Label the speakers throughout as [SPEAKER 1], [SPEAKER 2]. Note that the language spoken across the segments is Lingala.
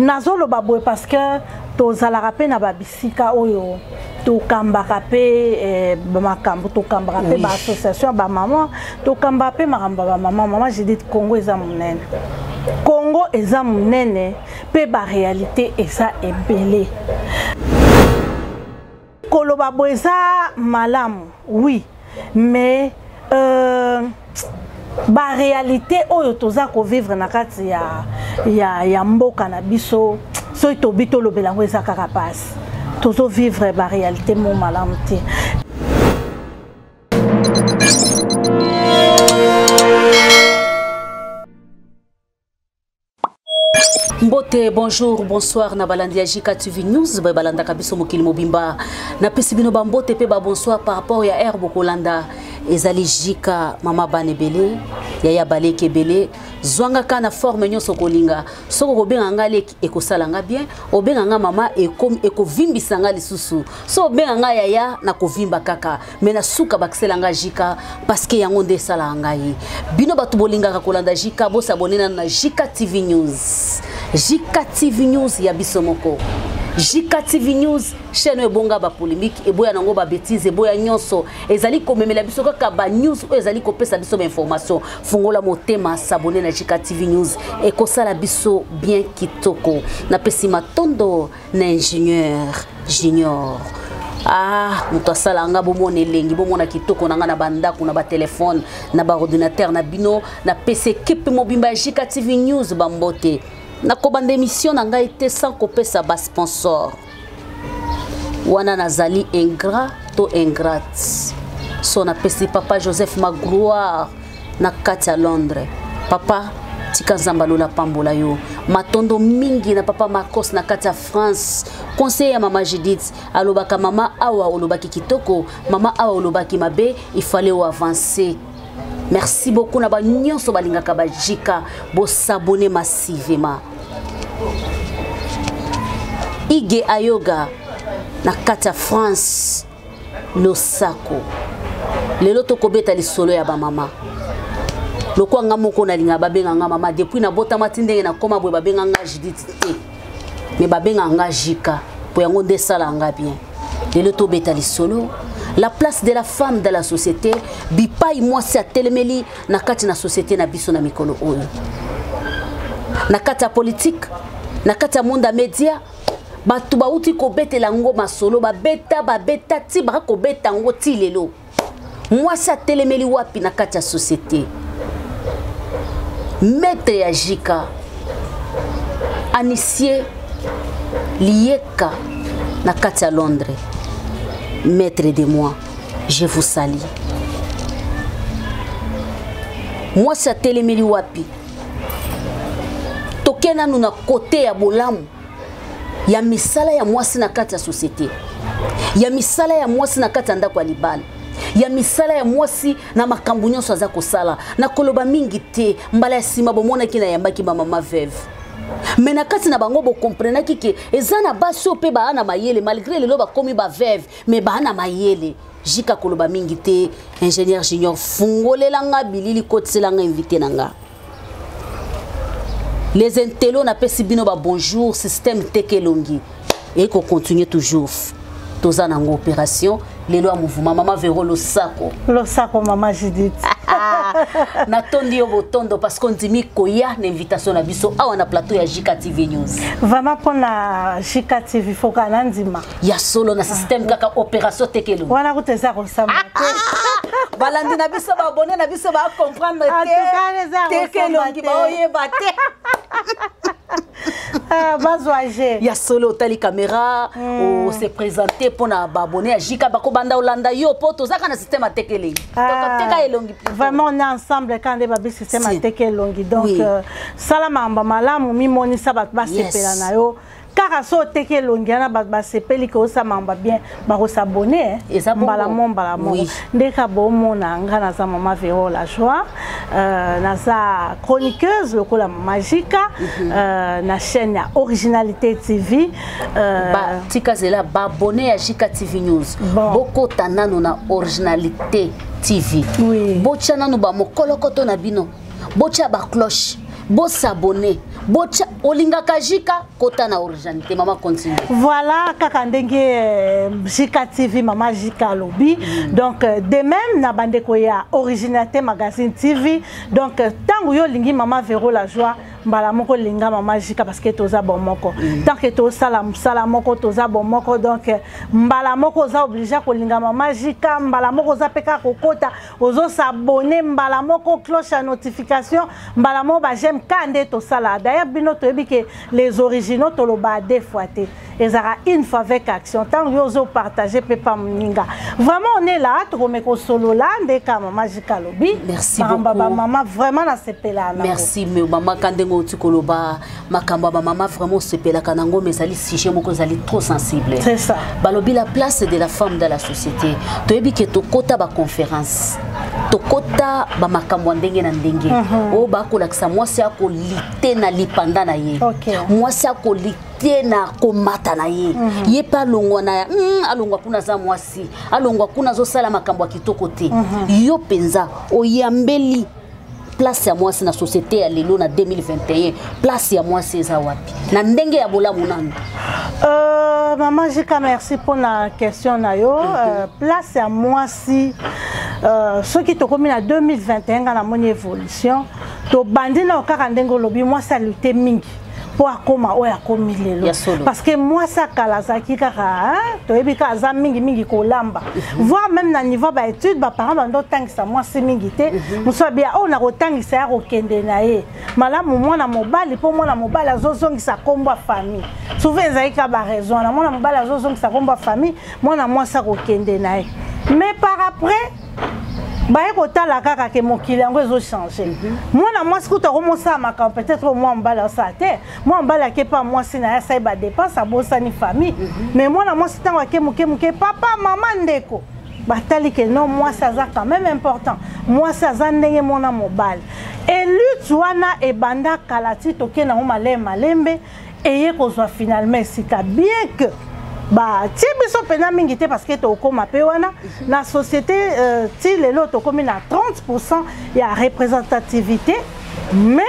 [SPEAKER 1] nazolo babwe parce que tozalaka pe na babisika oyo tokambaka pe makambo tokambaka pe ba association ba maman tokambaka pe makambo ba maman j'ai dit Congo eza monene Congo eza monene pe ba réalité eza ebele koloba boeza malamu oui mais ba réalité oyo toza ko vivre na kati ya mboka na biso so to bito lobelango eza kaka passe tozo vivre ba réalité mo malamu te.
[SPEAKER 2] Mbote, bonjour, bonsoir, na balandi ya Jika TV News, balanda kabiso mokili mobimba, na pesibino bambote pe ba bonsoir par rapport ya Air Bokolanda, ezali Jika mama banebele, yaya baleke bele, zwanga kana forme nyonso kolinga, soko kobenga nga leki ekosala nga bien, obenga nga mama eko vimbisa nga lisusu, so obenga nga yaya na kovimba kaka, mena suka bakisela nga Jika, parce que yango nde sala nga yi. Bino batu bolinga kolanda Jika, bo sabonena na Jika TV News. Jika TV News ya bisomoko. Jika TV News chaîne ebonga ba polémique eboya nango ba bêtise eboya nyonso ezali komemela biso kaka ba news o ezali kopesa biso ba information fungola motema s'abonner na Jika TV News et kosala biso bien kitoko na pesi matondo na ingénieur junior. Ah, muto sala nga bomona elengi bomona kitoko nanga na bandako na ba téléphone na ba ordinateur na bino na PC équipe mobimba Jika TV News bambote. Na kobande émission na ngai te sans kopesa ba sponsor. Wana nazali ingrat to ingrate. So na pesi papa Joseph Magloire na kati ya Londres. Papa tika nzambalola pambola yo. Matondo mingi na papa Marcos na kati ya France. Conseiller ya mama Judith alobaka mama awa olobaki kitoko, mama awa olobaki mabe, il fallait avancer. Merci beaucoup na ba nyonso balingaka ba Jika bo s'abonner massivement. Ige Ayoga na kata France Losako. Lelo to kobeta lisolo ya ba mama. Lokwa nga moko na linga babenga nga mama depuis na bota matindenge na koma bwe babenga nga Judith te. Me babenga nga Jika po yango nde sala nga bien. Lelo to beta lisolo. La place de la femme dans la société, bipai moi c'est telemeli na kati na société na biso na mikolo oyo. Na kati ya politique, na kati ya monde média, batu bauti ko betela ngoma solo ba beta ti ba ko beta ngo ti lelo. Moi c'est telemeli wapi na kati ya société. Maître ya Jika Anisie Lieka na kati ya Londres. Maître de moi, je vous salue. Moi, c'est Télémeli Wapi. Tokena nous na côté ya bolamu. Ya misala ya mwasi na kati ya société. Ya misala ya mwasi na kati ndako ya libala. Ya misala ya mwasi na makambo nyonso aza kosala. Na koloba mingi te mbala ya sima bomona kina yambaki ba mama veuve. Mais na kati na bango bo comprendre ki ezana baso pe ba ana mayele malgré le loba komi ba veuve mais ba ana mayele Jika koloba mingi te ingénieur junior fungolela nga bilili kotsela nga invité nanga les intello na pesi bino ba bonjour système tekelongi et qu'on continue toujours toza nango opération lelo ya mouvement mama Vero Losako
[SPEAKER 1] mama Judith.
[SPEAKER 2] Na tondi yo botondo parce qu'on dit mi koya na invitation na biso awa na plateau ya Jika TV News.
[SPEAKER 1] Vraiment pour na Jika TV foka na ndima.
[SPEAKER 2] Ya solo na système kaka opération tekelo.
[SPEAKER 1] Wana kuteza ko samba.
[SPEAKER 2] Balandi na biso ba abonné na biso ba comprendre te. Tekelo ki ba oyeba te.
[SPEAKER 1] Bazoaje.
[SPEAKER 2] Ya solo tali caméra o se présenter pour na ba abonné à Jika bako banda olanda yo poto zaka na système tekele. Teka elongi.
[SPEAKER 1] Vraiment on est ensemble quand les babi système a tekelongi donc salama amba malamu mi moni sabat ba sepela na yo. Car so teke longiana ba sepeli ko sa mamba bien ba ko s'abonner mbala mo ndeka bomo na ngana za mama Vero la joie na za chroniqueuse lokola Jika na chaîne ya Originalité TV
[SPEAKER 2] ba tika zela ba abonné à Jika TV News boko tanano na Originalité TV bocha nanu ba mokolokoto na bino bocha ba cloche Bo s'abonner. Bo olinga kajika kota na originalité. Maman continue.
[SPEAKER 1] Voilà, kaka ndenge Jika TV, Maman Jika Lobby. Donc, de même, na bande ko ya Originalité Magazine TV. Donc, tango yo lingi Maman Véro la joie, mbala moko linga Maman Jika parce que toza bon moko. Tant que to sala moko toza bon moko. Donc, mbala moko za obligé ko linga Maman Jika, mbala moko za peka kokota, ozo s'abonner, mbala moko cloche à notification, mbala moko ba j'aime kande to sala. D'ailleurs, bino to ebi que les originaux to lo ba deux fois té. Et ça une fois avec action. Tant que vous partagez, pas mninga. Vraiment, on est là, tu remets au solo là, des Maman Jika Lobby.
[SPEAKER 2] Merci beaucoup.
[SPEAKER 1] Maman, vraiment, na sepe là.
[SPEAKER 2] Merci, mais maman, quand on dit koloba, makamba maman vraiment sepe là, kanango, mais ça li si j'ai mon cause trop sensible.
[SPEAKER 1] C'est ça.
[SPEAKER 2] Balobi la place de la femme dans la société. Tu es que tu kota ba conférence. Tu kota ba makambo ndenge na ndenge. Oh ba ko laksa moi c'est ako lité na lipanda na ye. Moi c'est ako lité na komata na ye. Ye pa longwa na alongwa kuna za mwasi. Alongwa kuna zo sala makambo kitoko te. Yo penza oyambeli place ya mwasi na société ya lelo na 2021. Place ya mwasi za wapi? Na ndenge ya bola munana.
[SPEAKER 1] Maman Jika, merci pour la question na yo. Place à moi si ceux qui te commis en 2021 dans la mon évolution, to bandi na okaka ndengo lobi moi ça lutter mingi pour akoma oya komi lelo parce que moi ça kalazaki kaka to ebika za mingi ko lamba voir même na niveau ba étude ba parents bando tangisa moi si mingi te muso bia on a rotangisa ya kokende na ye malamu mwana mobali po mwana mobali azozongisa kombo famille souvent zaika ba raison na mwana mobali azozongisa kombo famille mwana mwasa kokende na ye mais par après baye kotala kaka ke mokili yango ezo changer mwana mwasi kuta komosa maka peut-être moi mbala sa te moi mbala ke pa mwasi na ya saiba dépense abosa ni famille mais mwana mwasi tango ke muke papa maman ndeko batali ke non moi ça za quand même important moi ça za ndenge mwana mobali et lutte wana e banda kalati toke na malembe eye kozwa finalement sika bien que bah ti biso pena mingi te parce que to koma pe wana la société ti lelo to komi na 30% ya représentativité mais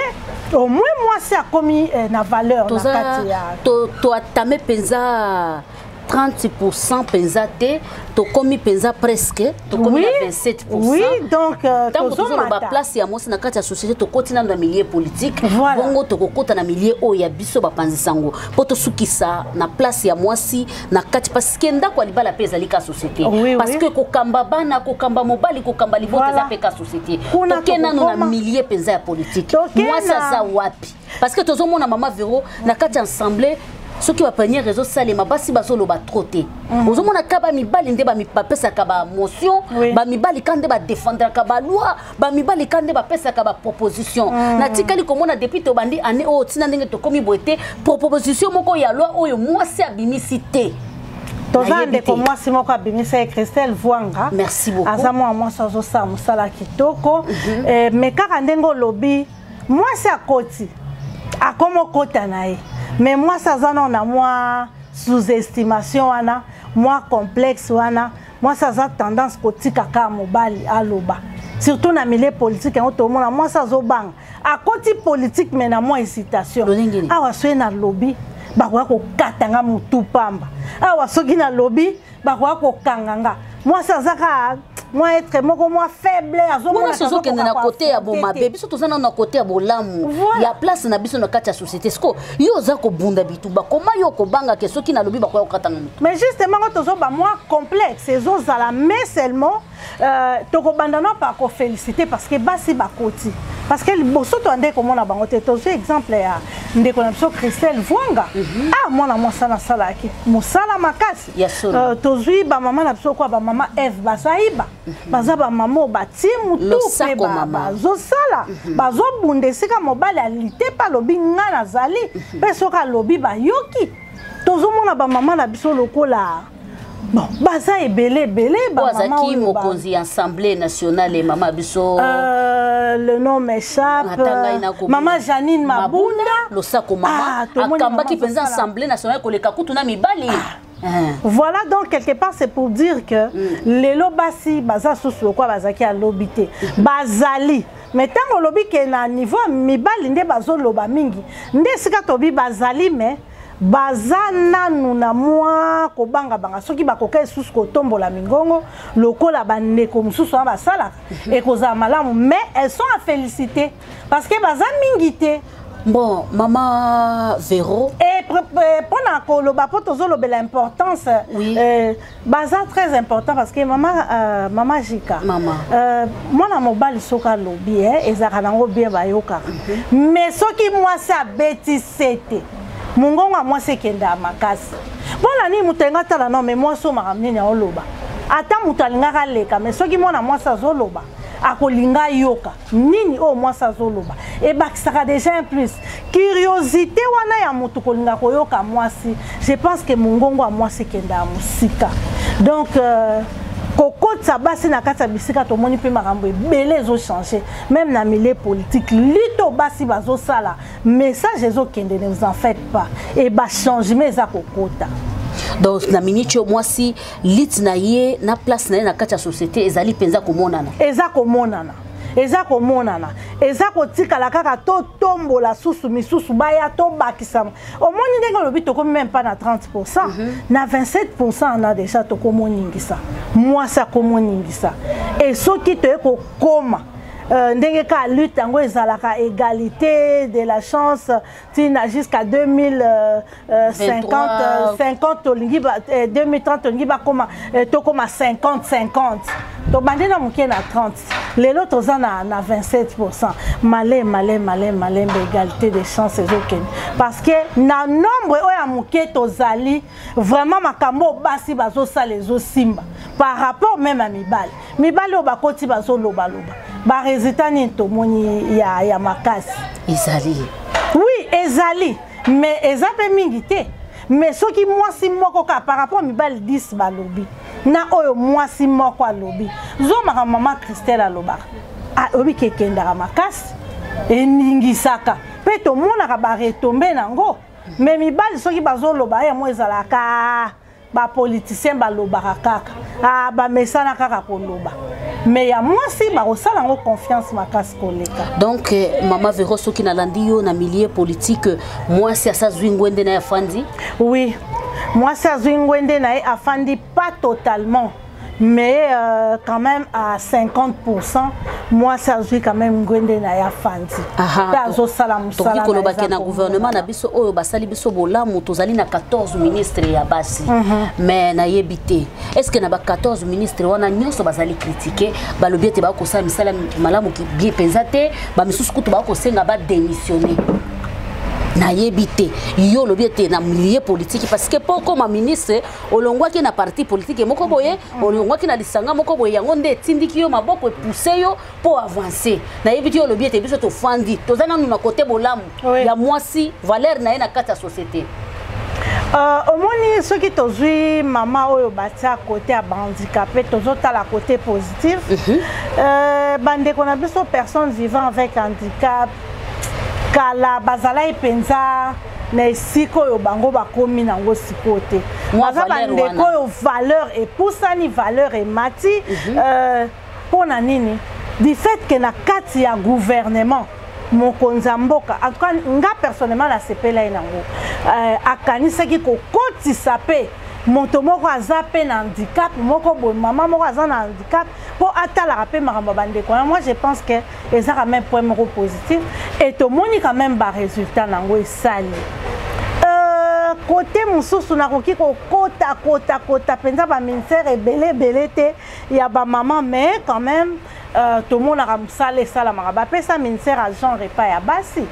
[SPEAKER 1] au moins moi c'est a commis na valeur na kati ya
[SPEAKER 2] to atame penza 30% penza te to komi penza presque to komi na 27%.
[SPEAKER 1] Oui, donc
[SPEAKER 2] to ba place ya mosi na kati ya société to kotina na milieu politique bongo to kokota na milieu o ya biso ba panzisango poto sukisa na place ya mosi na kati parce que ndako libala peza lika société parce que kokamba bana kokamba mobali kokamba libota za peka société to kena na milieu penza ya politique moi ça za wapi parce que tozo mona Maman Véro na kati ensemble ceux qui va prendre réseau salema basi basolo ba troté ozomona kaba mibali nde ba mipapesa kaba motion ba mibali kande ba défendre kaba loi ba mibali kande ba pesa kaba proposition na tikali komona depuis to bandi année o tina ndenge to komi boité proposition moko ya loi oyo mwasi abimisité
[SPEAKER 1] tozande ko mwasi moko abimisa Christelle Vuanga
[SPEAKER 2] merci beaucoup
[SPEAKER 1] azamo mwasi azosa musala kitoko mais kaka ndengo lobi mwasi akoti akomo kota nae mais moi ça on a moi sous-estimation wana moi complexe wana moi ça a tendance kotika ka mobali aloba surtout na milieu politique en tout monde moi ça zo bang à côté politique mais na moi hésitation awa so na lobby ba ko katanga mutu pamba awa soki na lobby ba ko kanganga moi ça zaka moi être moi faible
[SPEAKER 2] azomona sozo kende na côté ya bon mabe biso tozana na côté ya bolamu ya place na biso na kati ya société sko yo za ko bunda bituba koma yo ko banga ke soki na lobi ba ko katanga
[SPEAKER 1] mais justement tozo ba moi complexe ezo zala mais seulement toko bandana pa ko féliciter parce que basi ba koti parce que boso to ande ko mona bango te tozo exemple ya ndeko na biso Christelle Vuanga ah mona mwasa na sala ki musala makasi tozui ba mama na biso kwa ba mama Eve basaiba baza ba mama batimu tout pe bazo sala bazo bunde sika mobali alite pa lobi nga na zali pe soka lobi ba yoki tozo mona ba mama na biso lokola bon baza ebele ba mama
[SPEAKER 2] qui mokonzi assemblée nationale et mama biso
[SPEAKER 1] le nom m'échappe maman Janine Mabunda
[SPEAKER 2] losako mama akamba ki penza assemblée nationale koleka kutuna mibali.
[SPEAKER 1] Voilà donc quelque part c'est pour dire que les lobasi baza sous quoi bazaki à lobité bazali mais tant lobi que na niveau mibali nde bazoloba mingi nde sika tobi bazali mais bazana nuna mwa kobanga banga soki bakoka susu kotombola mingongo lokola bandeko mususu na basala et koza malamu mais elles sont à féliciter parce que baza mingi te.
[SPEAKER 2] Bon, maman Véro.
[SPEAKER 1] Et pour l'importance, oui. Baza très important parce que maman Jika.
[SPEAKER 2] Maman.
[SPEAKER 1] Moi na mobile soka lobby et ça kanango bien bayoka. Mais ce qui moi ça bêtisete. Mungonga moi c'est kenda makasi. Bon la ni mutenga tala non mais moi so maramni na oloba. Ata mutalinga kaleka mais ce qui moi na moi ça zoloba. Akolinga yoka nini o moi ça zoloba et bakisaka déjà un plus curiosité wana ya mutu kolinga koyoka moi si je pense que mungongo a moi c'est kenda musika donc kokotsa basi na kata bisika to moni pe makambo ebele zo changer même na milieu politique lito basi bazo sala message ezo kende ne vous en faites pas et ba changement za kokota.
[SPEAKER 2] Donc na minute moi si lit na ye na place na ye na kati ya société ezali penza komonana eza komonana eza kotikala kaka to tombola susu misusu baya to bakisama omoni ndenge lobi to même pas na 30% na 27% on a déjà to komoningisa moi ça komoningisa et soki to eko koma ndenge ka lutte yango ezalaka égalité de la chance tina jusqu'à 2050 50 olingi 2030 olingi ba koma to koma 50 to bandena muke na 30 les autres toza na 27% malé égalité de chance ezokende parce que na nombre oya muke tozali vraiment makambo basi bazo sala ezosimba par rapport même à mibali obakoti bazo loba ba résultat ni tomoni ya makasi ezali
[SPEAKER 1] oui ezali mais ezape mingi te mais soki mwasi moko ka par rapport mibali 10 balobi na oyo mwasi moko alobi zo maka mama Christelle aloba obi kekenda makasi eningisaka pe to mona ka ba retomber nango mais mibali soki bazoloba ya mo ezalaka ba politicien balobaka kaka ba mesana kaka koloba mais ya mwasi ba osala ngo confiance makasi koleka.
[SPEAKER 2] Donc maman Véro soki na landi yo na milieu politique mwasi asazwi ngwende na ya fandi.
[SPEAKER 1] Oui, mwasi azwi ngwende na ya afandi pas totalement mais quand même à 50% moi ça joue quand même ngwende na ya fandi tazo sala musala
[SPEAKER 2] to koloba ke na gouvernement na biso oyo basali biso bolamu tozali na 14 ministres ya basi mais na yebité est-ce que na ba 14 ministres wana nyonso bazali critiquer balobi ete ba ko sala misala malamu ki bien pensate ba misusu kutu ba ko senga ba démissionner na yebité yo lobi ete na milieu politique parce que poko ma ministre olongwa ki na parti politique moko boye olongwa ki na lisanga moko boye yango nde tindiki yo maboko pousser yo pour avancer na yebité yo lobi ete biso to fandi tozana na côté bolamu ya mwasi valeur na ye na kata société
[SPEAKER 1] omoni soki tozwi mama oyo batia côté ya handicapé tozotala côté positif bandeko na biso personnes vivant avec handicap kala bazala ipenza na esiko yo bango bakomi nango sikote baza bandeko yo valeur epusani valeur emati pona nini du fait que na kati ya gouvernement mokonzi mboka en tout cas nga personnellement la sepela nango akanisaki kokotisa pe moto moko azape na handicap moko boy maman moko aza na handicap pour atala rapé maramba bandeko moi je pense que eza quand même point moko positif et to moni quand même ba résultat nango esali côté mususu na koki ko kota penza ba ministère ebele te ya ba maman mais quand même tout le monde a ramsale sala maraba pesa ministère à genre repas ya basi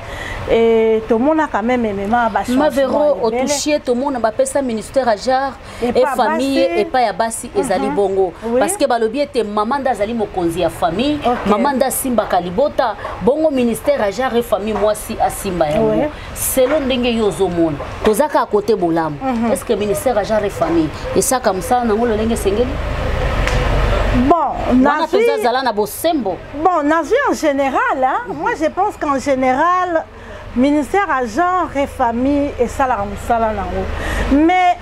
[SPEAKER 1] et tout le monde a quand même aimé ma
[SPEAKER 2] Véro au toucher tout le monde a pesa ministère à genre et famille et pas ya basi ezali bongo parce que balobi était maman d'azali mokonzi ya famille maman da simba kalibota bongo ministère à genre et famille moi si a simba ya selon ndenge yozo monde tozaka à côté bolam est-ce que ministère à genre et famille et ça comme ça nango le lenge sengeli.
[SPEAKER 1] Bon,
[SPEAKER 2] en
[SPEAKER 1] général, hein, moi je pense qu'en général, ministère à genre et famille et salaire. Mais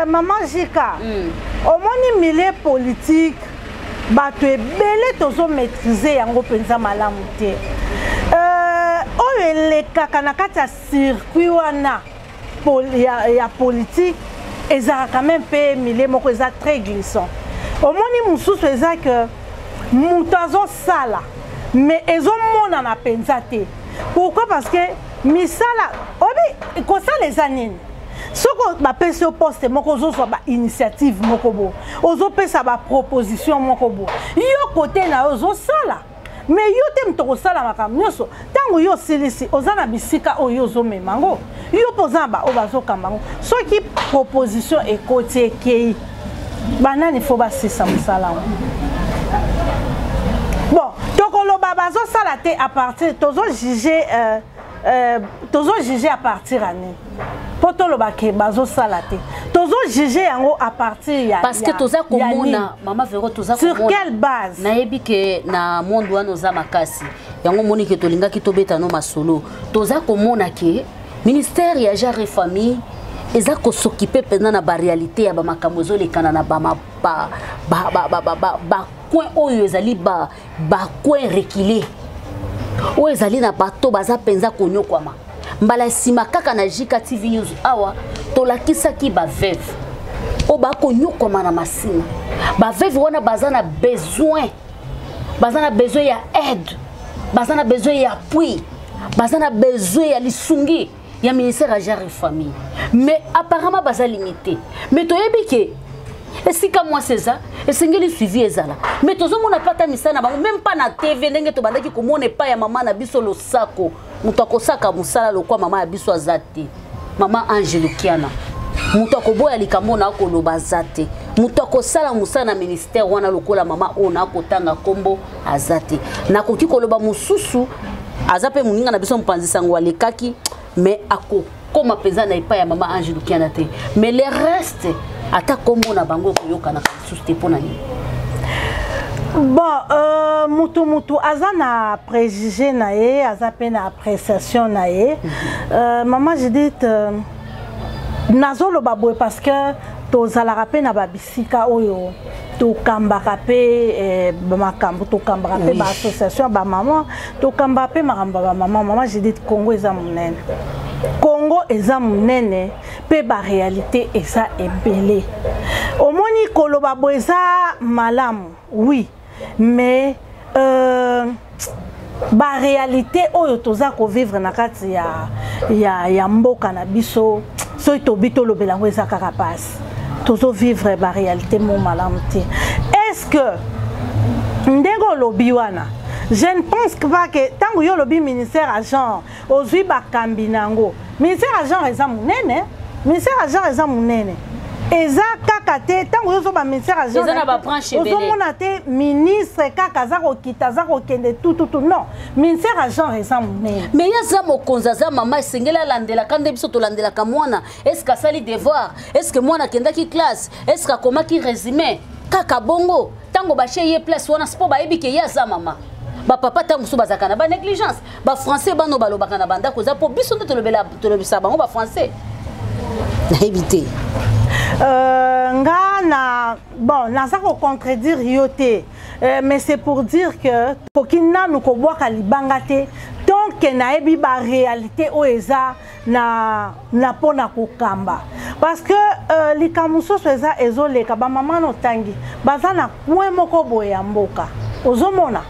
[SPEAKER 1] maman Jika, au moins milieu politique, bato ebele tozo maîtriser yango penza malamu te oyo elekaka na kati ya circuit wana ya politique ezalaka quand même pe milieu moko eza très glissant omoni mosusu eza que moto azosala mais ezomonana penza te pourquoi parce que misala obi kosala eza nini soko bapesi yo poste moko ozozwa bainitiative moko bo ozopesa baproposition moko bo yo kote na yo ozosala mais yo te moto kosala makambo nyonso ntango yo osilisi oza na bisika oyo yo ozomema yango yo mpo oza na baoyo bazokamba yango soki proposition ekoti ekei banani fo basisa mosala yango bon tokoloba bazosala te à partir tozojuge à partir ya nini po tolobake bazosala te tozojuge yango à partir ya
[SPEAKER 2] parce que toza komona mama Véro toza komona
[SPEAKER 1] sur quelle base
[SPEAKER 2] nayebi ke na monde wana oza makasi yango moni ke tolingaki tobeta no masolo toza komona ke ministère ya genre et famille eza kosokipe pena na réalité ya bamakambo ezolekana na coin oyo ezali coin reculé oyo ezali na bato baza penza konyokwama mbala sima kaka na JK TV News awa tolakisaki baveve o bakonyokwama na masina baveve wana baza na besoin ya aide baza na besoin ya appui baza na besoin ya lisungi ya ministère ya genre et famille mais apparemment baza limité mais toyebi ke esika moi c'est ça esengeli suivi ezala mais tozomona pata misana bango même pas na TV ndenge to bandaki komona pa ya mama na biso losako muto akosaka musala lokwa mama ya biso azate mama Angelo Kiana muto akoboya likambo na akoloba zate muto akosala musala na ministère wana lokola mama ona akotanga kombo azate na koki koloba mususu azape muninga na biso mpanzisa ngo alekaki mais akokoma penza na ipa ya mama Angelo Kiana te mais le reste ata kombo na bango koyoka na susté pona ni
[SPEAKER 1] bon mutu aza na préjugé na ye aza pe na appréciation na ye maman j'ai dit nazolo baboy parce que tozalaka pe na babisika oyo tokambaka pe makambo tokambaka pe ba association ba maman tokambaka pe makambo ba maman j'ai dit Congo eza monene Congo eza monene pe ba réalité eza ebele omoni koloba bo eza malamu oui mais ba réalité oyo toza ko vivre na kati ya mboka na biso so itobito lobela ngo eza kaka passe tozo vivre ba réalité mo malamu te est-ce que ndego lobi wana je ne pense pas que tango yo lobi ministère à genre ozui ba kambinango ministère à genre eza munene ministère à genre eza munene eza kaka te tango yo so ba ministère à genre
[SPEAKER 2] eza na ba branche belé
[SPEAKER 1] ozomona te ministre kaka za ko kita za ko kende tout non ministère à genre eza munene
[SPEAKER 2] mais ya za mokonza za mama esengela landela kande biso to landela ka mwana est-ce que sali devoir est-ce que mwana kenda ki classe est-ce que koma ki résumé kaka bongo tango ba cheye place wana spo ba yebi ke ya za mama ba papa tango so bazaka na ba négligence ba français bano balobaka na banda ko za po biso nde tolobisa bango ba français na éviter
[SPEAKER 1] nga bon naza ko contredire yote mais c'est pour dire que pokina nous ko boaka libanga te donc na ebi ba réalité o eza na pona ko kamba parce que likamuso so eza ezoleka ba mama no tangi baza na point moko boye ya mboka ozomona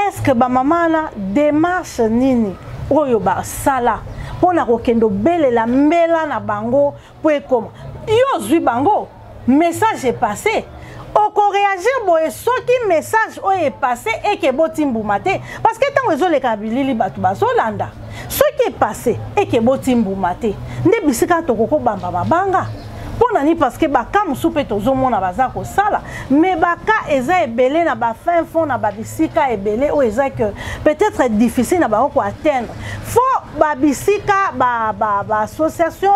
[SPEAKER 1] est-ce que ba mama na démarche nini oyo ba sala pona ko kendo bele la mbela na bango po ekoma yo zui bango message est passé oko réagir boye soki message o est passé et que botimbuma te parce que tant ezoleka bilili batu bazolanda soki est passé et que botimbuma te nde bisika tokoko bamba mabanga pona ni parce que baka musupe tozomona baza ko sala mais baka eza ebele na ba fin fond na ba bisika ebele o eza que peut-être difficile na ba ko atteindre faut ba bisika ba association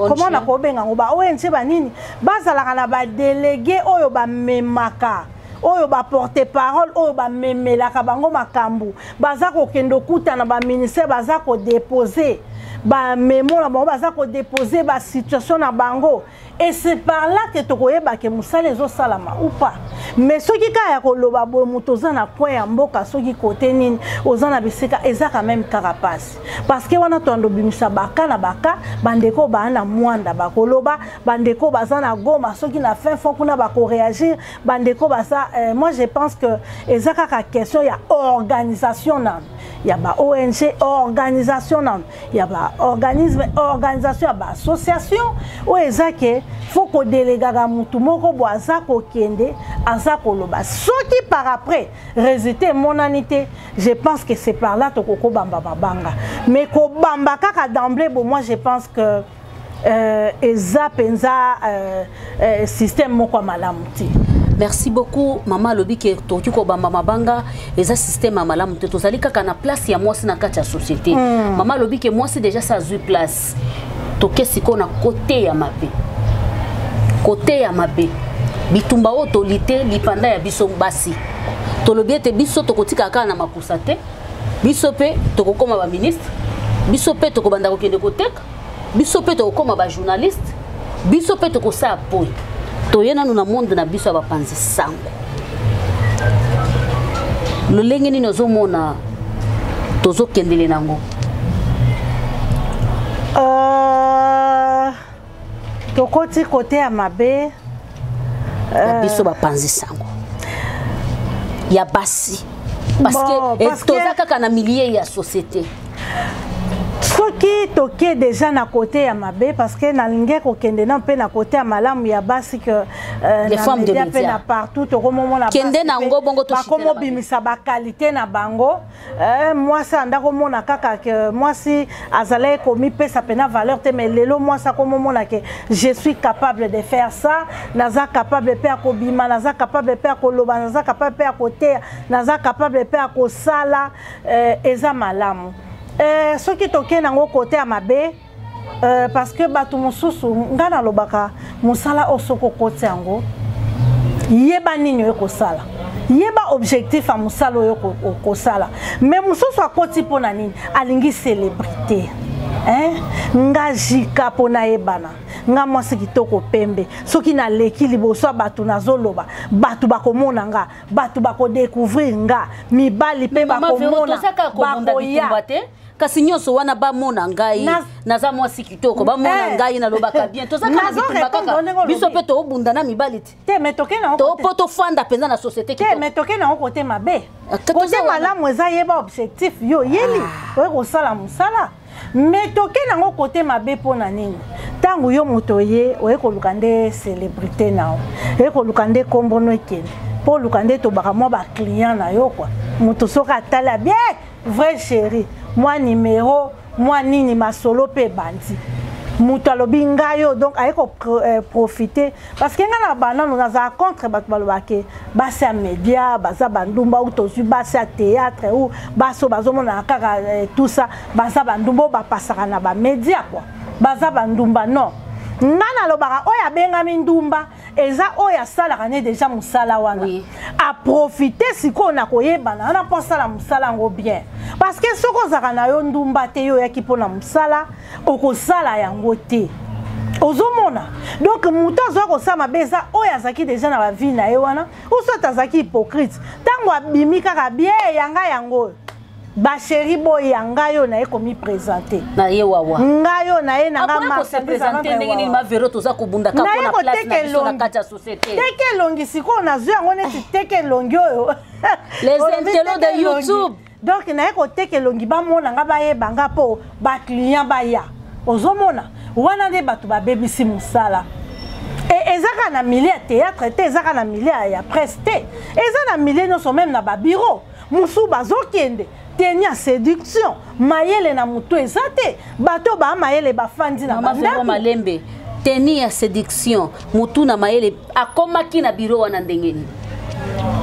[SPEAKER 1] comment na ko benga ngo ba ONG ba nini bazala na ba délégué oyo ba memaka oyo ba porter parole oyo ba memelaka bango makambu baza ko kendo kuta na ba ministère baza ko déposer ba mémoire na bango baza ko déposer ba situation na bango et c'est par là que tokoyeba ke musala ezo salama ou pas. Mais ceux qui kaya koloba bo mutoza na point ya mboka soki côté nini ozana bisika eza quand même carapace parce que wana tondo bimisa baka na baka bandeko ba na mwanda bakoloba bandeko bazana goma soki na fin fond kuna ba ko réagir bandeko baza moi je pense que eza ka question ya organisation na ya ba ONG organisation na ya ba organisme organisation ya ba association o eza ke faut ko déléga ga mutu moko bo aza ko kende aza ko loba soki par après résultat monanité je pense que c'est par là to ko bamba babanga mais ko bamba kaka d'emblée bon moi je pense que eza penza système moko malamuti.
[SPEAKER 2] Merci beaucoup maman lobi ke toki ko bamba mabanga eza système malamu te tozali kaka na place ya mwasi na kati ya société. Maman lobi ke mwasi déjà ça a place. Toke siko na côté ya mabe. Côté ya mabe. Bitumba otolite lipanda ya biso basi. Tolobi ete biso tokotika kaka na makusa te. Biso pe tokokoma ba ministre. Biso pe tokobanda kokende koteka. Biso pe tokokoma ba journaliste. Biso pe tokosa apoy. Toyena nous na monde na biso ba panzi sango. Lo lenge ni nozo mona tozo kendele nango.
[SPEAKER 1] Tokoti côté ya mabe
[SPEAKER 2] biso ba panzi sango. Ya basi parce que toza kaka na milieu ya société.
[SPEAKER 1] Soki toke déjà na côté ya mabe parce que na linge ko kende na pe na côté ya malamu ya basi que
[SPEAKER 2] les femmes de médias
[SPEAKER 1] na partout to komo na
[SPEAKER 2] kende na ngo bongo to
[SPEAKER 1] shitela ba komo bimisa ba qualité na bango moi ça ndako mona kaka que moi si azalé komi pesa pena valeur te mais lelo moi ça komo mona que je suis capable de faire ça naza capable pe ko bima naza capable pe ko loba naza capable pe ko te naza capable pe ko sala eza malamu. Ce qui toke nango côté à mabe parce que batu mususu ngana lobaka musala osoko côté yango yeba nini yo kosala yeba objectif a musala yo kosala mais mususu akoti pona nini alingi célébrité nga jika pona yebana nga mwasi kitoko pembe soki na leki liboso batu nazoloba batu bakomona nga batu bako découvrir nga mibali pe bakomona bakoya
[SPEAKER 2] kasi nyonso wana ba mona ngai naza mwasi kitoko ba mona ngai na lobaka bien toza kana bitumba kaka biso pe to obunda na mibali
[SPEAKER 1] te mais toke na
[SPEAKER 2] to poto fanda penza na société kitoko
[SPEAKER 1] te mais toke na côté mabe côté malamu eza yeba objectif yo yeli oye kosala musala mais toke na côté mabe pona nini tangu yo moto ye oye koluka nde célébrité nao oye koluka nde kombo no ekende po luka nde tobaka mwa ba client na yo quoi moto soka atala bien vrai chéri moi numéro moi nini masolo pe bandi mutu alobi ngayo donc ayeko profiter parce que nga na bana nous na contre bato balobake basi ya média baza bandumba ou tozwi basi ya théâtre ou baso bazomona kaka tout ça baza bandumba bapasaka na ba média quoi baza bandumba non ngana lobaka oya benga mindumba eza oya sala kane déjà musala wana a profiter siko na koyebana na posala musala ngo bien parce que soko zaka na yo ndumba te yo yaki pona musala okosala yango te ozomona donc muto zo ko sama beza oya zaki déjà na ba vie na ye wana ou so tazaki hypocrite tango abimi kaka bien yanga yango ba chéri boy yanga yo na eko mi présenter
[SPEAKER 2] na ye wawa
[SPEAKER 1] ngayo na ye na ngama
[SPEAKER 2] se présenter ndenge ni ma vero toza kubunda ka pona place na biso na kati ya société
[SPEAKER 1] teke longi siko na zo yango neti teke longi oyo
[SPEAKER 2] les intellos de YouTube
[SPEAKER 1] donc na eko teke longi ba mona nga ba ye banga po ba client ba ya ozomona wana nde batu ba bebisi musala et ezaka na milieu ya théâtre te ezaka na milieu ya presse te eza na milieu nyonso même na ba bureau musu bazokende tenia séduction mayele na mutu ezate bato ba mayele bafandi na
[SPEAKER 2] bandako malembe tenia séduction mutu na mayele akomaki na bureau wana ndengeni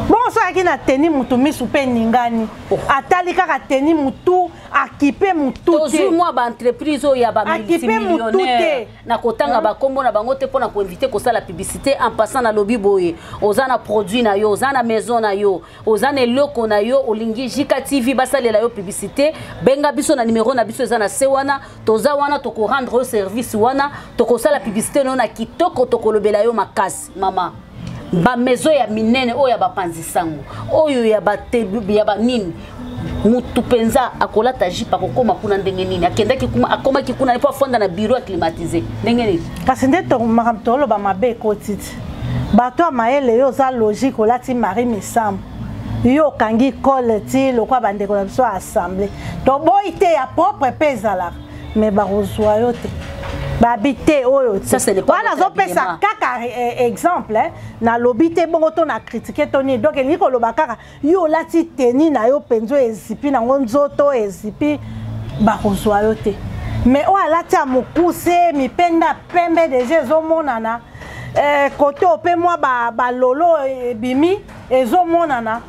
[SPEAKER 1] bon ça qui na teni mutu misu pe ningani atali kaka teni mutu akipe mutu
[SPEAKER 2] te moi ba entreprise ya ba multimillionnaire na kotanga ba kombo na bango te pona ko inviter ko sala publicité en passant na lobby boye ozana produit na yo ozana maison na yo ozana eloko na yo olingi Jika TV basalela yo publicité benga biso na numéro na biso ezana se wana toza wana to ko rendre service wana to ko sala publicité no na kitoko to ko lobela yo makasi mama ba maison ya minene oyo ba panzisango oyo ya ba tebi ya ba nini mutu penza akola taji pa kokoma kuna ndenge nini akenda kikuma akoma kikuna ipo fonda na bureau climatisé ndenge nini
[SPEAKER 1] kasi ndeto makamtolo ba mabe kotiti bato maele yo za logique olati Marie Misam yo kangi kole ti lokwa bande ko biso assemblée to boite ya propre pezala mais ba rozwa yo te babité oyo
[SPEAKER 2] ça c'est pas
[SPEAKER 1] voilà zo pesa kaka exemple na lobité bongo to na critiquer toni donc ni ko lobaka yo lati teni na yo penzo ezipi na nzoto ezipi ba rozwa yo te mais o alati amukuse mipenda pembe déjà zo monana côté opé moi ba lolo bimi ezo monana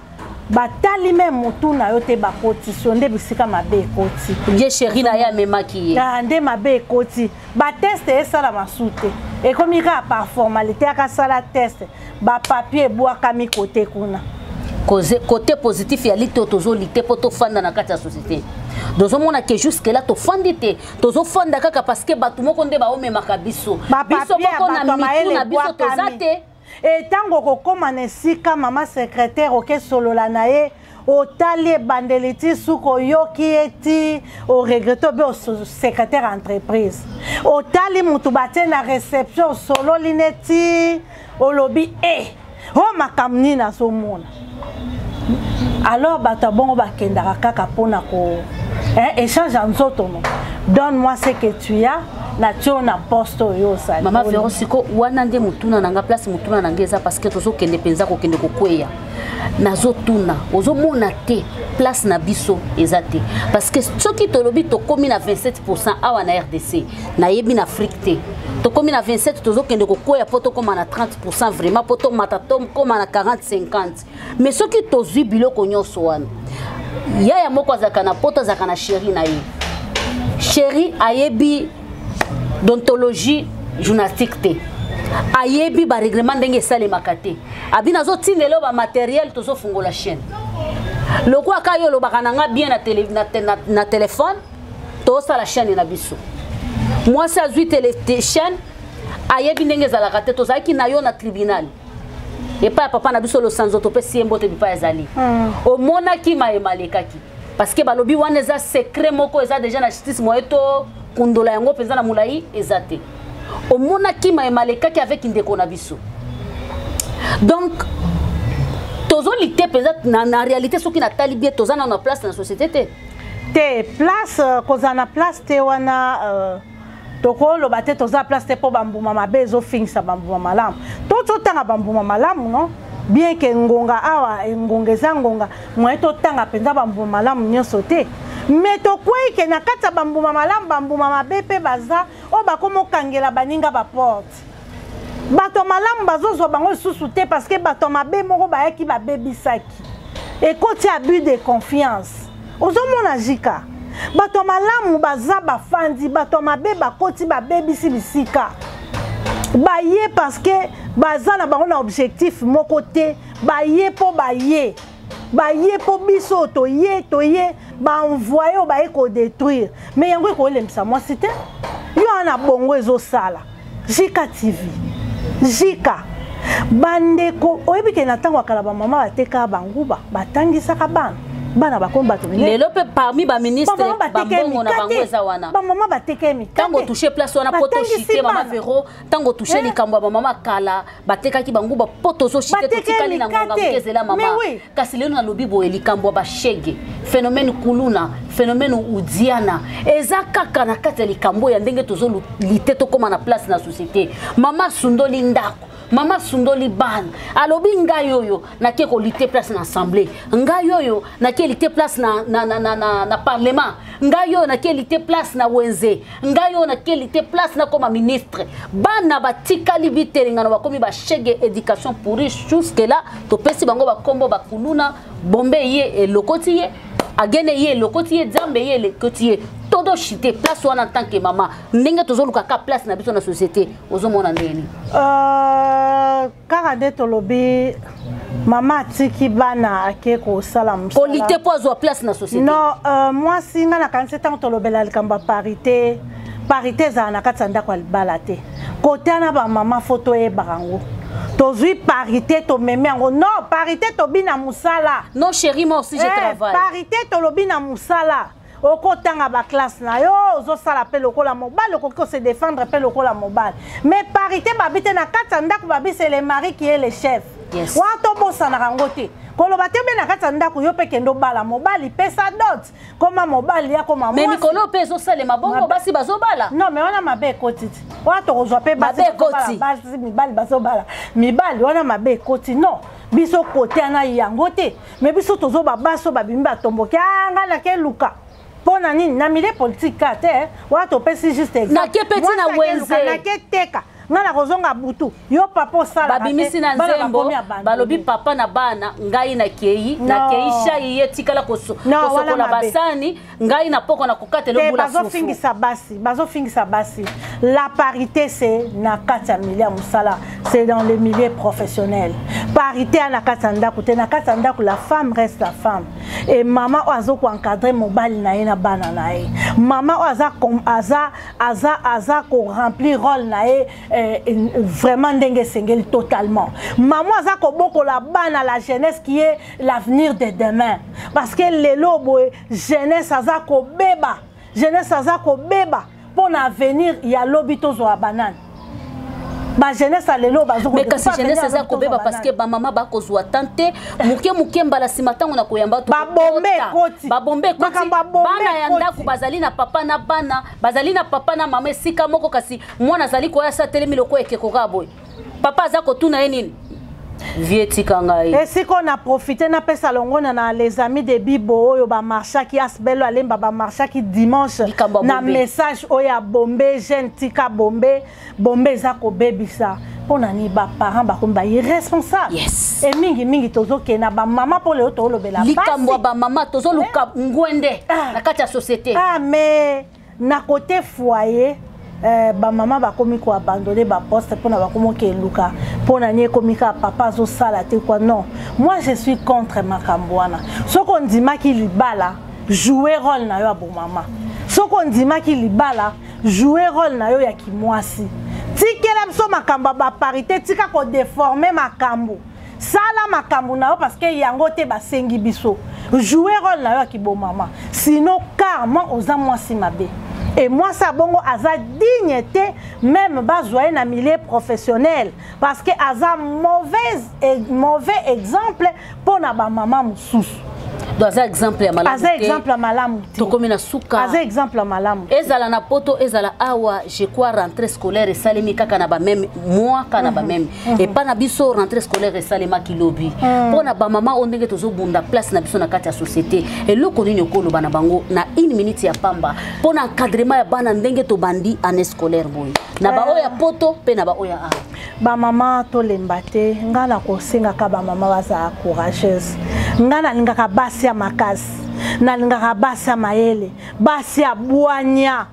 [SPEAKER 1] batali même mutu na yo te ba positionner bisika mabe ekoti
[SPEAKER 2] ye chéri na ya memaki
[SPEAKER 1] ya nde mabe ekoti ba test esala masute ekomika par formalité aka sala test ba papier boaka mi côté kuna
[SPEAKER 2] côté positif ya lito tozo lité poto fanda na kati ya société dozo mona que jusque là to fandite tozo fanda kaka parce que batu moko nde ba omemaka biso biso moko na mitu na biso tozate.
[SPEAKER 1] Et tango kokoma nesika mama secrétaire oke solola na ye otali bandeliti suko yoki eti o regretto be o secrétaire entreprise otali mutu bate na réception solo lineti o lobby o makamni na somona alors bata bongo bakendaka kaka pona ko échange en zotono donne-moi ce que tu as na tio na poste yo sali
[SPEAKER 2] mama Véro siko wana nde mutuna nanga place mutuna nangeza parce que tozo kende penza ko kende ko kweya nazo tuna ozo mona te place na biso ezate parce que soki to lobi to komi na 27% awa na RDC na yebi na Afrique te to komi na 27 tozo kende ko kweya poto koma na 30% vraiment poto matatom koma na 40-50 mais soki tozi biloko nyonso wana ya moko azaka na poto azaka na chéri na ye chéri ayebi d'ontologie journalistique te ayebi ba règlement ndenge sale makate abina zo tindelo ba matériel tozo fungola chaîne loko aka yo lo bakananga bien na téléphone to sala chaîne na biso moi ça zui chaîne ayebi ndenge zala kate to zaki na yo na tribunal et pas papa na biso lo sanzo to pe siembo te bipa ezali o mona ki ma emalekaki parce que balobi wana za secret moko eza déjà na justice moeto kundola yango penza na mulai ezate o mona ki ma emalekaki avec ndeko na biso donc tozo lité penza na réalité soki na talibie toza na place na société te
[SPEAKER 1] place kozana place te wana toko lo bate toza place te po bambuma mabe ezo fingisa bambuma malamu to tanga bambuma malamu no bien que ngonga awa ngonga eza ngonga moeto tanga penza bambuma malamu nyonso te mais to kwei ke na kata bambuma malamu bambuma mabe pe baza o bakomo kangela baninga ba porte bato malamu bazozwa bango susu te parce que bato mabe moko bayaki babebisaki ekoti abus de confiance ozomona Jika bato malamu baza bafandi bato mabe bakoti babebisi bisika baye parce que baza na bango na objectif moko te baye po baye po biso toye ba envoyer ba eko détruire mais yango ko lemisa moi c'était yo ana bongo ezo sala Jika TV Jika bandeko oyebike na tango akala ba mama bateka banguba batangisaka bana bakomba bato
[SPEAKER 2] lelo pe parmi ba ministre bambongo na bango eza wana
[SPEAKER 1] ba mama bateke mi
[SPEAKER 2] tango toucher place wana poto chité mama Véro tango toucher likambo ba mama kala bateka ki banguba poto zo chité to tikali na ngonga mkezela mama kasi lelo na lobi bo likambo ba shege phénomène kuluna phénomène udiana eza kaka na kati likambo ya ndenge tozo lité to koma na place na société mama sundoli ndako Mama sundoli ban. Alobi ngai yoyo na ke ko lité place na assemblée. Ngai yoyo na ke lité place na parlement. Ngai yoyo na ke lité place na wenze. Ngai yoyo na ke lité place na comme ministre. Bana batika libité ngana ba komi ba chege éducation pour jusque là to pesi bango ba kombo ba kuluna bombe ye e lokoti ye agene ye lokoti ye zambe ye lokoti ye todo chité place wana en tant que maman ndenge tozoluka ka place na biso na société ozomona ndeni
[SPEAKER 1] kaka de tolobi mama tiki bana ake ko salam
[SPEAKER 2] polité po zo place na société
[SPEAKER 1] non moi singa na 47 ans tolobela likamba parité za na katsanda kwa balate côté na ba mama photo e barango tozui parité to meme yango non parité to bina musala
[SPEAKER 2] non chérie moi aussi je travaille
[SPEAKER 1] parité to lobina musala okotanga ba classe na yo ozo sala pe lokola mobile okoko se défendre pe lokola mobile mais parité babite na katsanda ko babi c'est le mari qui est le chef
[SPEAKER 2] yes
[SPEAKER 1] wato bossa na rangote koloba te be na katsanda ko yo pe kendo bala mobile pesa dot koma mobile ya koma
[SPEAKER 2] mais mikolo pe zo sale mabongo basi bazo bala
[SPEAKER 1] non mais on a mabe kotiti wato kozwa pe basi basi mibali bazo bala mibali on a mabe koti non biso côté na yango te mais biso tozo ba baso ba bimba tomboki anga na ke luka pona nini na milieu politique te wato pesi juste exemple
[SPEAKER 2] na ke peti na wenze
[SPEAKER 1] na ke teka ngana kozonga butu yo papa sala
[SPEAKER 2] babimisi na nzembo balobi papa na bana ngai na kei na keisha ye tikala kosokola basani ngai na poko na kokatelo bula fufu
[SPEAKER 1] bazo fingisa basi la parité c'est na kata milia musala c'est dans le milieu professionnel parité na katanda kote na katanda ko la femme reste la femme et maman ozo ko encadrer mobile na ina bana na e maman aza ko remplir rôle na e vraiment ndenge sengeli totalement maman aza ko boko la bana la jeunesse qui est l'avenir de demain parce que lelo boy jeunesse aza ko beba pour l'avenir ya lobito zo banane ba jeunesse alelo bazo
[SPEAKER 2] mais kasi jeunesse eza ko beba parce que ba mama ba ko zwa tante muke mbala simatango na koyamba to
[SPEAKER 1] ba bombe koti
[SPEAKER 2] bana ya ndaku bazali na papa na bana bazali na papa na mama sika moko kasi mwana zali ko ya satelemi loko ekeko kaboy papa aza ko tuna nini vieti kangai
[SPEAKER 1] et si qu'on a profité na pesa longo na les amis de Bibo oyo ba marcha qui asbelo alemba ba marcha qui dimanche na message oya bombe jeune tika bombe za ko bebisa pona ni ba parents ba komba irresponsable
[SPEAKER 2] yes
[SPEAKER 1] et mingi tozo ke na ba mama pour le to lobela basi
[SPEAKER 2] likambo ba mama tozo luka ngwende na kati ya société
[SPEAKER 1] mais na côté foyer ba mama ba komi ko abandonner ba poste pour na ba komo ke luka pour na nie komika papa zo sala te quoi non moi je suis contre makambwana ce qu'on dit maki libala jouer rôle na yo abo mama ce qu'on dit maki libala jouer rôle na yo ya kimwasi tikela biso makamba ba parité tika ko déformer makambo sala makambo na yo parce que yango te ba sengi biso jouer rôle na yo ya kibo mama sinon carrément oza mwasi mabe. Et moi, ça bongo aza dignité, même bazoyer na milieu professionnel. Parce que aza mauvais exemple pour na ba maman moussous.
[SPEAKER 2] Dans exemple ya malamu.
[SPEAKER 1] Aza exemple ya malamu.
[SPEAKER 2] Tokomina suka.
[SPEAKER 1] Aza exemple ya malamu.
[SPEAKER 2] Ezala na poto ezala awa je crois rentrée scolaire salemi kaka na ba même moi kana ba même et pas na biso rentrée scolaire salema kilobi. Pona ba mama ondenge tozo bunda place na biso na kati ya société et loko nini okolo bana bango na 1 minute ya pamba pona encadrement ya bana ndenge to bandi année scolaire boy. Na ba oya poto pe na ba oya a.
[SPEAKER 1] Ba mama to lembate ngana ko singa ka ba mama baza courageuse. Ngana lingaka basi ya makasi na lingaka basi ya mayele basi ya bwanya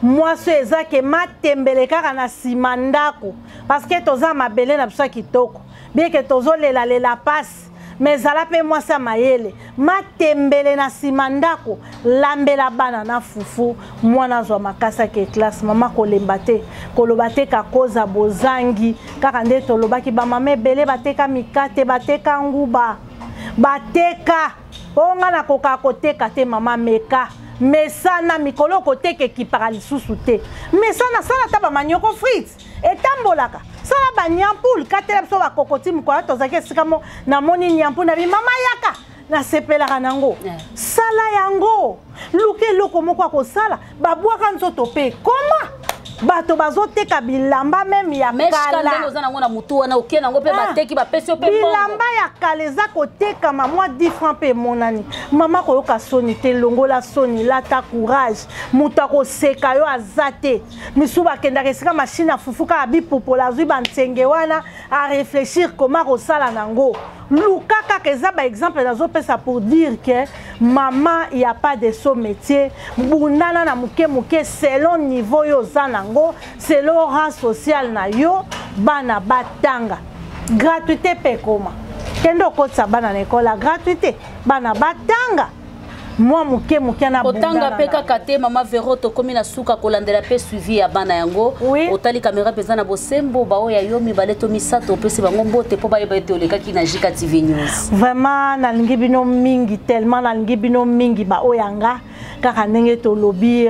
[SPEAKER 1] mwasi eza ke matembele kaka na nsima ndako parce que toza mabele na biso ya kitoko bien ke tozolela pasi mais ezala mpe mwasi ya mayele matembele na nsima ndako lambela bana na fufu mwana azwa makasi ke classe mama kolemba te koloba te kakoza bozangi kaka nde tolobaki bamama ebele bateka mikate bateka nguba bateka onga na koka koteka te mama meka mesana mikolo koteka ekipaka lisusu te mesana sala ta bamanioko frites etambolaka sala banyampule katela biso bakokoti mikola tozalaki esika mo namoni nyampule na bimama yaka nasepelaka nango sala yango luka eloko moko akosala babwaka nzoto mpe koma bato bazoteka bilamba même ya kala bilamba ya kala eza kotekama mwa 10 francs mpe emonani mama koyoka soni te longola soni lata courage moto akoseka yo aza te misu bakendaka esika mashine afufuka ya bipopola azwi bantsenge wana arefléchir koma kosala nango luka kaka eza baexemple nazopesa pour dire que mama il y a pas de son métier bundana na muke muke selon niveau yo oza nango selon rang social na yo bana batanga gratuité pe koma kendo okotisa bana na ekola gratuité bana batanga moi muke muke na
[SPEAKER 2] otanga pe kaka te mama Vero tokomi na suka kolandela pe suivi ya bana yango otali caméra peza na bosembo bao ya yomi baleto misato pesi bango mbote po bayeba ete olekaki na JK TV News
[SPEAKER 1] vraiment nalingi bino mingi tellement nalingi bino mingi ba oyanga kaka ndenge tolobi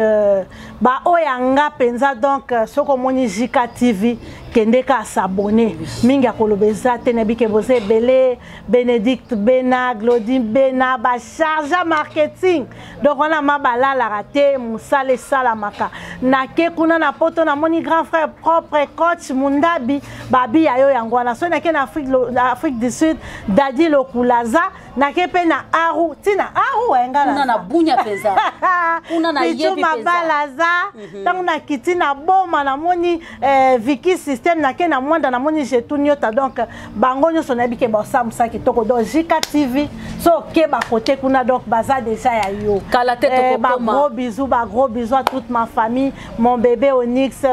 [SPEAKER 1] ba oyanga penza donc soko moni JK TV kende ka s'abonner mingi akolobeza te na bike boze belé Bénédicte Bena Claudine Bena ba charge marketing donc on a mabala la raté musale salamaka na ke kuna na poto na moni grand frère propre coach Mundabi babi ayo yango na so na ke na Afrique du Sud Dadi Lokulaza na ke pe na Aru tina Aru engala
[SPEAKER 2] na bunya peza kuna na yebi peza
[SPEAKER 1] mabalaza tangu na kitina boma na moni Vicky système na ke na mwanda na moni jetuniota donc bango nyoso na bike ba samsa kitoko donc JK TV so ke ba côté kuna donc baza déjà ya yo
[SPEAKER 2] kala tete ko
[SPEAKER 1] gros bisous à toute ma famille mon bébé Onyx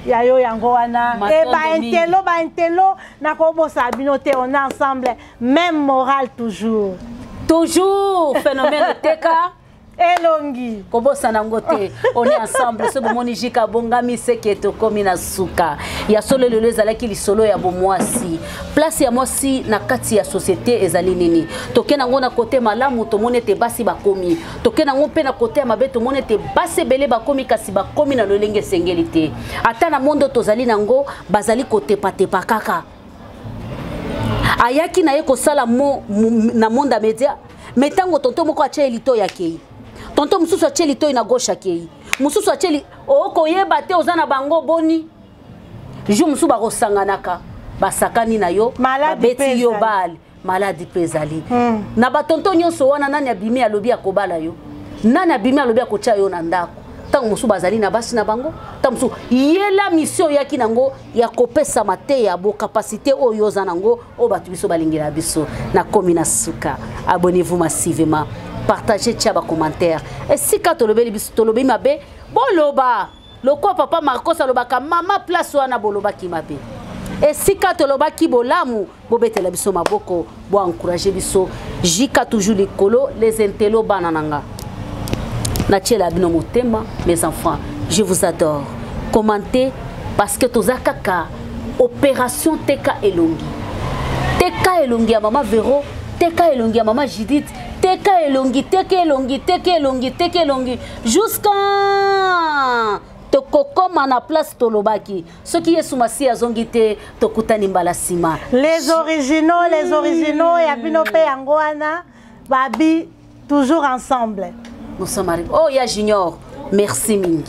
[SPEAKER 1] ya yo yango wana et ba intelo na ko bosa binote on est ensemble même moral toujours phénomène teka elongi
[SPEAKER 2] kobosa nango te on est ensemble so bomoni JK bongami seketo komi na suka ya solo lelo ezalaki lisolo ya bomwasi place ya mwasi na kati ya société ezali nini tokena ngo na côté malamu to monete basi bakomi tokena ngo pe na côté ya mabe to monete basi belé bakomi kasi bakomi na lolenge sengelité ata na mondo tozali nango bazali côté patepa kaka ayaki na ye kosala na monde média metango tonto moko acha elito yake tonto mususu acheli to ina gauche akei mususu acheli oko yeba te ozana bango boni ju musu ba kosanganaka basakani na yo babeti yo bal maladi pezali na batonto nyonso wana nani abimi alobi akobala yo nani abimi alobi akocha yo na ndako tango musu bazali na basi na bango tamusu yela mission yaki nango ya kopesa mate ya bo capacité oyo zanango o batu biso balingela biso na komina suka abonnez-vous massivement partagez tchaba commentaire et si ka tolobeli biso tolobi mabe boloba loko papa Marcos alobaka mama place wana boloba ki mabe et si ka toloba ki bolamu bobetela biso maboko bo encourager biso JK toujours likolo les intello banananga na tchela bino motema mes enfants je vous adore commentez parce que tozakaka opération teka elongi ya mama Vero teka elongi ya mama Judith teka elongi jusqu'à tokokoma na place tolobaki soki yesu masi azongi te tokutani mbala sima
[SPEAKER 1] les originaux ya bino pe yango wana babi toujours ensemble
[SPEAKER 2] nous sommes arrivés oh ya junior merci mingi